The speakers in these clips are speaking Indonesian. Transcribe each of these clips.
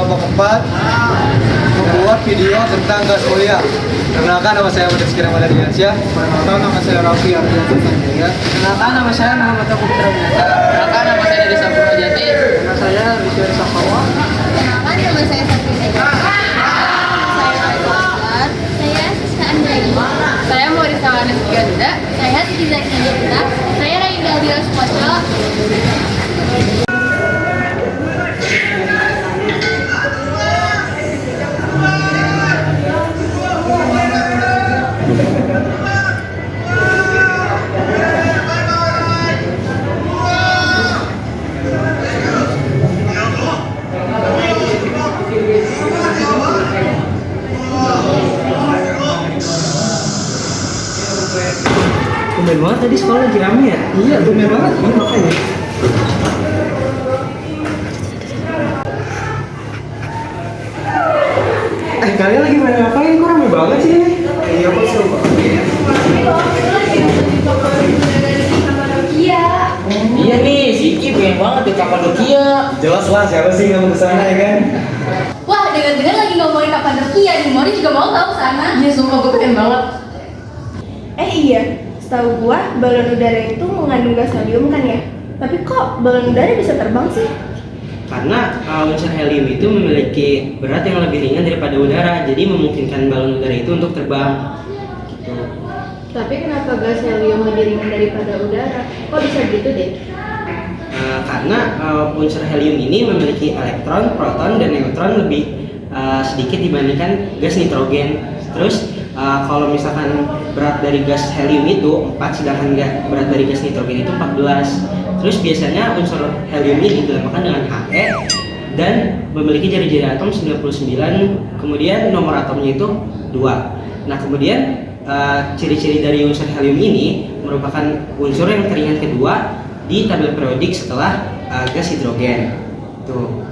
kelompok 4 membuat video tentang gas mulia. Perkenalkan, nama saya Rizky Ramadhan Diansyah. Perkenalkan, nama saya Raffi Ardiansyah. Perkenalkan, nama saya Muhammad Teguh Putra Winata. Perkenalkan, nama saya Desa Purwajati. Nama saya Rizky Sakawa. Perkenalkan, nama saya Sabrina. Saya Faisal. Saya Siska Andraini. Saya Maurisa Wanes Ganda. Saya Siti Zaki Nurita. Saya Raina Aldira Sukoco. Tumben banget tadi sekolah lagi rame ya? Iya, tumben banget. Iya makanya. Kalian lagi main ngapain? Kok rame banget sih ini? Iya, kok seru banget. Iya nih, Siki pengen banget ke Kapadokia. Jelas lah, siapa sih nggak mau kesana ya kan? Wah, dengar-dengar lagi ngomongin Kapadokia nih. Moni juga mau tahu sana. Iya, sumpah gue pengen banget. Iya, setahu gua balon udara itu mengandung gas helium kan ya? Tapi kok balon udara bisa terbang sih? Karena unsur helium itu memiliki berat yang lebih ringan daripada udara, jadi memungkinkan balon udara itu untuk terbang. Gitu. Tapi kenapa gas helium lebih ringan daripada udara? Kok bisa gitu deh? Karena unsur helium ini memiliki elektron, proton, dan neutron lebih sedikit dibandingkan gas nitrogen. Terus kalau misalkan berat dari gas helium itu 4, sedangkan berat dari gas nitrogen itu 14. Terus biasanya unsur helium ini dilambangkan dengan He dan memiliki jari-jari atom 99, kemudian nomor atomnya itu 2. Nah, kemudian ciri-ciri dari unsur helium ini merupakan unsur yang teringan kedua di tabel periodik setelah gas hidrogen. Tuh.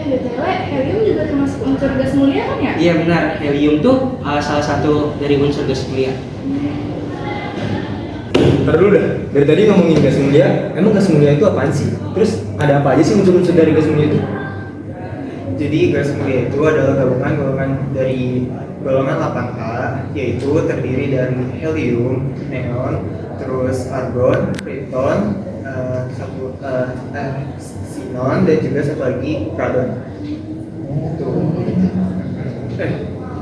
BTW, helium juga termasuk unsur gas mulia kan ya? Iya benar, helium tuh salah satu dari unsur gas mulia. Ntar dulu dah, dari tadi ngomongin gas mulia, emang gas mulia itu apaan sih? Terus ada apa aja sih unsur-unsur dari gas mulia itu? Jadi gas mulia itu adalah golongan dari golongan 8A, yaitu terdiri dari helium, neon, terus argon, krypton, xenon, dan juga satu lagi radon.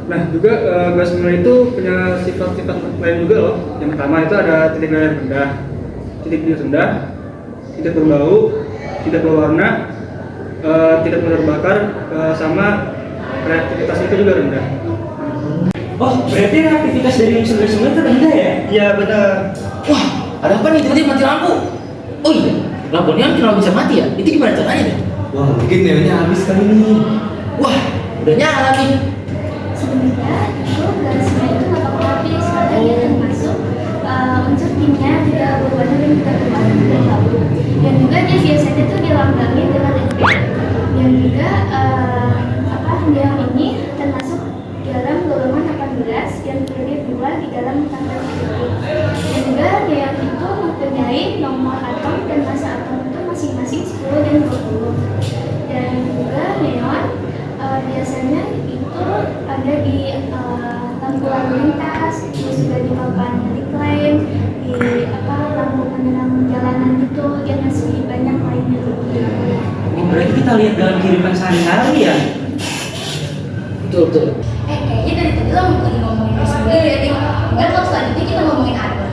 Nah juga gas mulia itu punya sifat-sifat lain juga loh. Yang pertama itu ada titik nilai rendah, titik nilai rendah, tidak berbau, tidak berwarna, tidak mudah terbakar, sama reaktivitas itu juga rendah. Oh, berarti aktivitas dari unsur gas mulia itu rendah ya? Iya benar. Wah, ada apa nih? Tiba-tiba mati lampu. Oh iya, lampunya kenapa bisa mati ya? Itu gimana caranya nih? Wah, mungkin neonnya habis kali ini. Wah, udah nyala nih. Sebenarnya itu gasnya itu nggak bakal habis karena dia termasuk unsur kimia juga berwarna dan juga berwarna berbau. Dan juga dia biasanya tuh dilambangin dengan Fe. Dan juga neon ini termasuk dalam golongan 18 yang terdiri dua di dalam tanggal tersebut. Dan juga neon itu mempunyai nomor atom dan massa atom itu masing-masing 10 dan 20. Dan juga neon biasanya itu ada di lampu lalu lintas, terus juga di papan reclaim, di lampu penerangan jalanan itu, dan masih banyak lainnya lagi. Oh, berarti kita lihat dalam kehidupan sehari-hari ya? Betul. Kayaknya dari tadi lo lagi ngomongin gas mulia ya, Ting. Enggak, kalau selanjutnya kita ngomongin argon.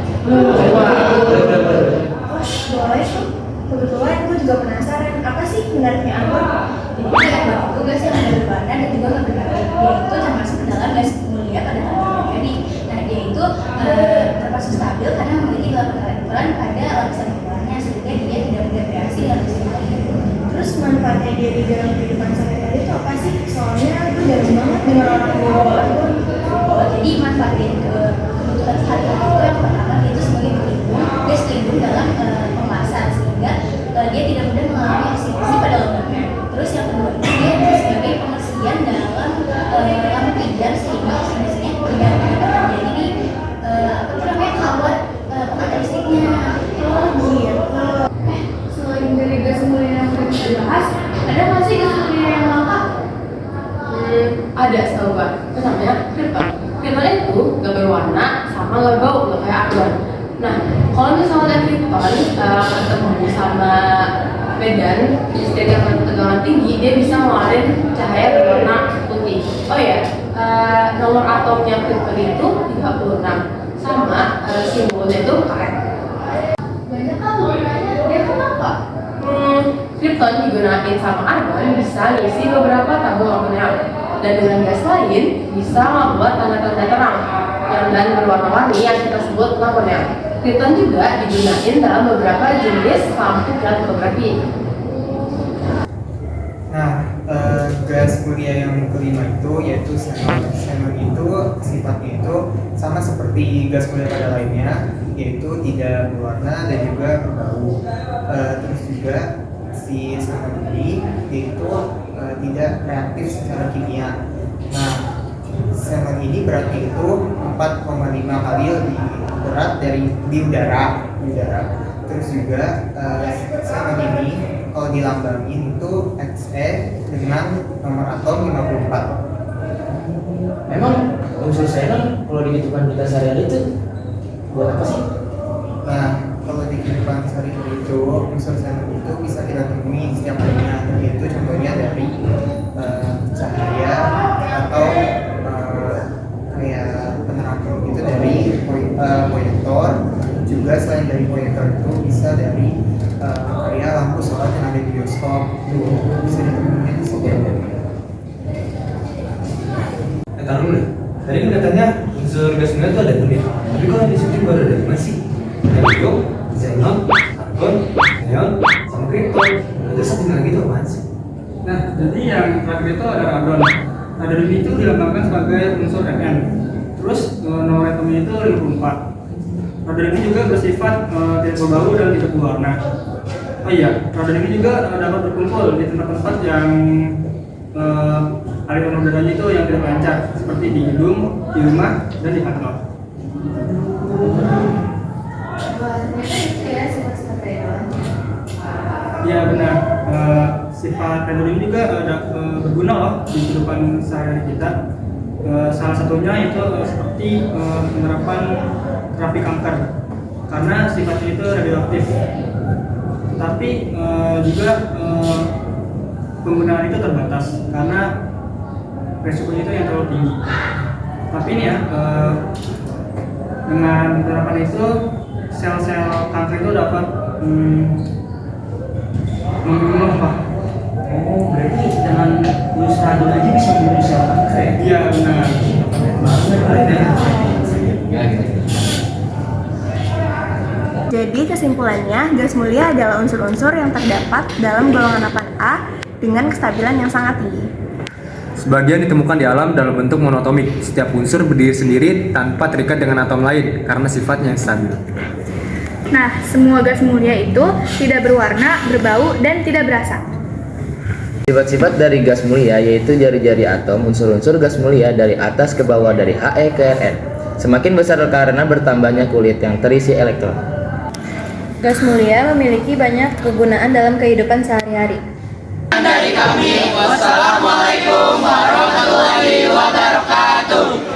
Boleh tuh. Kebetulan gue juga penasaran, apa sih menariknya argon? Jadi argon itu gas yang ada berwarna dan juga nggak berwarna. Dia itu termasuk ke dalam gas mulia pada tanggal terjadi. Nah, dia itu termasuk stabil karena memiliki 8 elektron pada lapisan bawahnya, sehingga dia tidak mudah bereaksi dengan lapisan lain. Terus manfaatnya dia di dalam kehidupan sehari-hari itu apa sih? Soalnya gue jarang banget dengar orang bawa argon. Jadi manfaatnya ke kebutuhan sehari-hari itu yang pertama dia itu sebagai pelindung, dia pelindung dalam pemasan sehingga dia tidak mudah mengalami oksidasi pada lembabnya. Terus yang kedua dia bisa sebagai pembersihan dalam lampu pijar sehingga oksidasinya tidak terjadi di kawat pengantar listriknya. Oh gitu. Selain dari gas mulia yang kita bahas, ada nggak sih gas mulia yang langka? proton ketemu sama medan di state yang tegangan tinggi, dia bisa ngeluarin cahaya berwarna putih. Oh ya, nomor atomnya krypton itu 36, sama simbolnya itu karet. Banyak kan gunanya, dia kenapa? Krypton digunakan sama argon bisa ngisi beberapa tabung amonia, dan dengan gas lain bisa membuat tanda-tanda terang dan berwarna-warni yang kita sebut lampunya. Krypton juga digunakan dalam beberapa jenis lampu kromografi. Nah, gas mulia yang kelima itu yaitu xenon. Xenon itu sifatnya itu sama seperti gas mulia pada lainnya, yaitu tidak berwarna dan juga berbau. Terus juga si xenon ini yaitu tidak reaktif secara kimia. Nah, xenon ini beratnya itu 4,5 kali lebih berat dari di udara. Terus juga xenon ini kalau dilambangin itu Xe dengan nomor atom 54. Memang unsur xenon kalau di kehidupan kita sehari-hari itu buat apa sih? Nah, kalau di kehidupan sehari-hari itu unsur xenon itu bisa kita temui setiap harinya, yaitu contohnya dari cahaya atau kayak penerangan itu dari proyektor. Juga selain dari proyektor itu bisa dari kayak lampu sorot yang ada di bioskop, itu bisa ditemukan di situ. Taruh dulu. Tadi kan katanya unsur gas mulia itu ada 6, tapi kok di sini baru ada 5 sih? Helium, xenon, argon, neon, sama krypton. Ada satu lagi tuh apaan sih? Nah, jadi yang terakhir itu ada radon. Radon itu dilambangkan sebagai unsur Mn. Terus nomor atomnya itu 54. Radon ini juga bersifat tidak berbau dan tidak berwarna. Oh iya, radon ini juga dapat berkumpul di tempat-tempat yang aliran udaranya itu yang tidak lancar, seperti di gedung, di rumah, dan di kantor. Ternyata itu ya sifat-sifat radon. Ya benar, sifat radon ini juga berguna loh di kehidupan sehari-hari kita. Salah satunya itu seperti penerapan terapi kanker, karena sifatnya itu radioaktif. Tapi juga penggunaan itu terbatas karena resikonya itu yang terlalu tinggi. Tapi ini ya, dengan penerapan itu sel-sel kanker itu dapat membunuh Pak. Oh, berarti dengan virus radon aja bisa membunuh sel kanker ya? Iya benar. Jadi kesimpulannya, gas mulia adalah unsur-unsur yang terdapat dalam golongan 8A dengan kestabilan yang sangat tinggi. Sebagian ditemukan di alam dalam bentuk monoatomik. Setiap unsur berdiri sendiri tanpa terikat dengan atom lain karena sifatnya yang stabil. Nah, semua gas mulia itu tidak berwarna, berbau, dan tidak berasa. Sifat-sifat dari gas mulia yaitu jari-jari atom unsur-unsur gas mulia dari atas ke bawah dari He ke Rn. Semakin besar karena bertambahnya kulit yang terisi elektron. Gas mulia memiliki banyak kegunaan dalam kehidupan sehari-hari. Dari kami, wassalamualaikum warahmatullahi wabarakatuh.